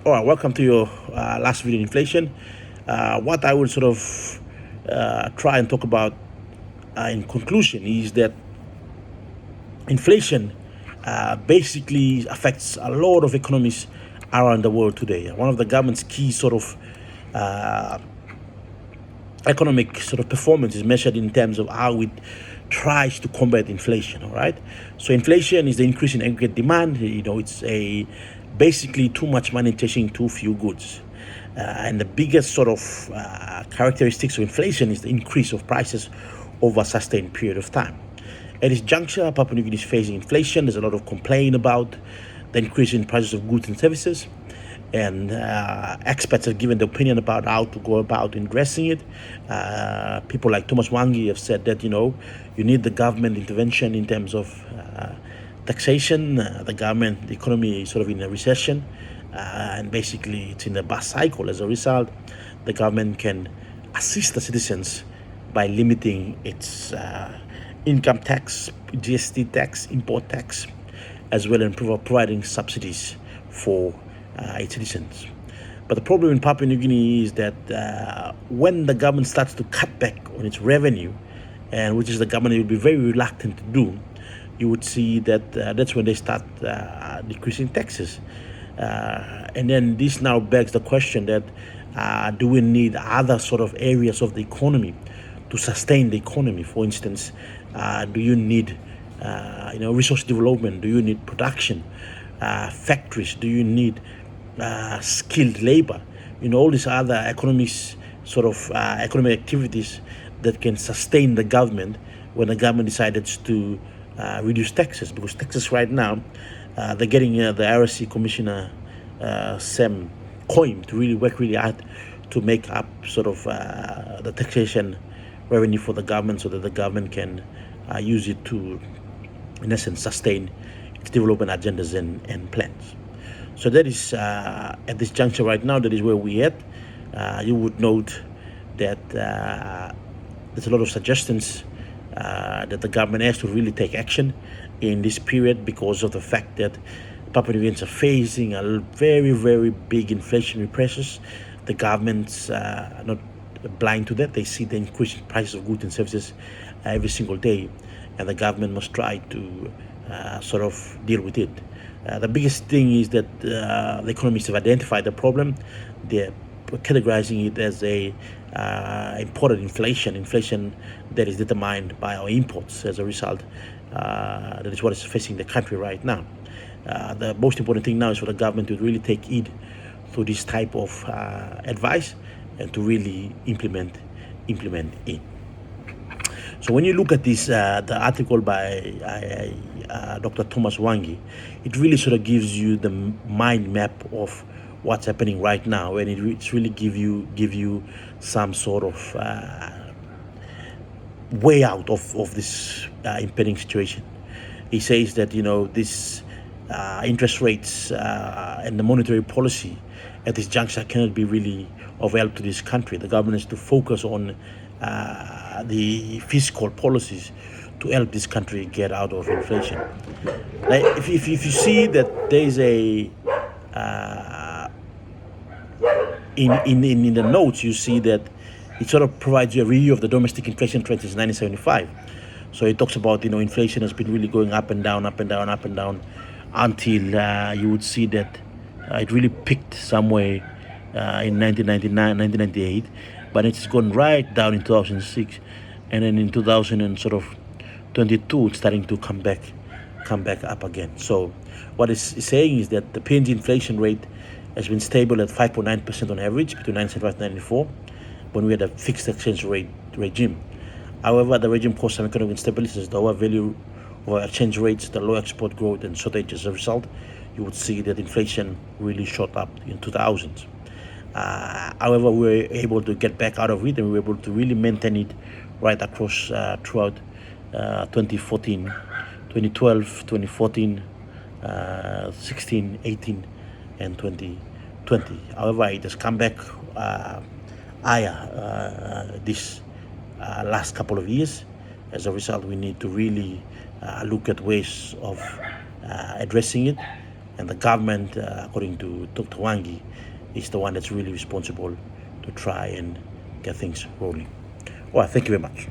All right, welcome to your last video on inflation. What I will sort of try and talk about in conclusion is that inflation basically affects a lot of economies around the world today. One of the government's key sort of economic sort of performance is measured in terms of how it tries to combat inflation. All right, so inflation is the increase in aggregate demand. It's a basically too much money chasing too few goods. And the biggest sort of characteristics of inflation is the increase of prices over a sustained period of time. At this juncture, Papua New Guinea is facing inflation. There's a lot of complaint about the increase in prices of goods and services. And experts have given their opinion about how to go about addressing it. People like Thomas Wangi have said that, you need the government intervention in terms of taxation. The economy is sort of in a recession, and basically it's in a bust cycle. As a result, the government can assist the citizens by limiting its income tax, GST tax, import tax, as well as providing subsidies for its citizens. But the problem in Papua New Guinea is that when the government starts to cut back on its revenue, and which is the government will be very reluctant to do, you would see that that's when they start decreasing taxes. And then this now begs the question that do we need other sort of areas of the economy to sustain the economy? For instance, do you need resource development? Do you need production, factories? Do you need skilled labor? All these other economic activities that can sustain the government when the government decided to reduce taxes, because taxes right now, they're getting the RSC Commissioner Sam Coim to really work really hard to make up sort of the taxation revenue for the government, so that the government can use it to, in essence, sustain its development agendas and plans. So that is, at this juncture right now, that is where we're at. You would note that there's a lot of suggestions that the government has to really take action in this period, because of the fact that Papua New Guineans are facing a very, very big inflationary pressures. The government's not blind to that. They see the increasing prices of goods and services every single day, and the government must try to sort of deal with it. The biggest thing is that the economists have identified the problem. They're categorizing it as a imported inflation that is determined by our imports. As a result, that is what is facing the country right now. The most important thing now is for the government to really take heed to this type of advice and to really implement it. So when you look at this, the article by Dr. Thomas Wangi, it really sort of gives you the mind map of what's happening right now, and it's really give you some sort of way out of this impending situation. He says that this interest rates and the monetary policy at this juncture cannot be really of help to this country. The government has to focus on the fiscal policies to help this country get out of inflation. Like if you see that there is a in the notes, you see that it sort of provides you a review of the domestic inflation trend since 1975. So it talks about inflation has been really going up and down until you would see that it really peaked somewhere in 1999, 1998, but it's gone right down in 2006, and then in 2022 it's starting to come back up again. So what it's saying is that the PNG inflation rate has been stable at 5.9% on average between 1975 and 1994, when we had a fixed exchange rate regime. However, the regime caused some economic instability, the lower value of exchange rates, the low export growth, and shortage. As a result, you would see that inflation really shot up in 2000s. However, we were able to get back out of it, and we were able to really maintain it right across throughout 2014, 2012, 2014, 16, 18, and 2020. However, it has come back higher this last couple of years. As a result, we need to really look at ways of addressing it. And the government, according to Dr. Wangi, is the one that's really responsible to try and get things rolling. Well, thank you very much.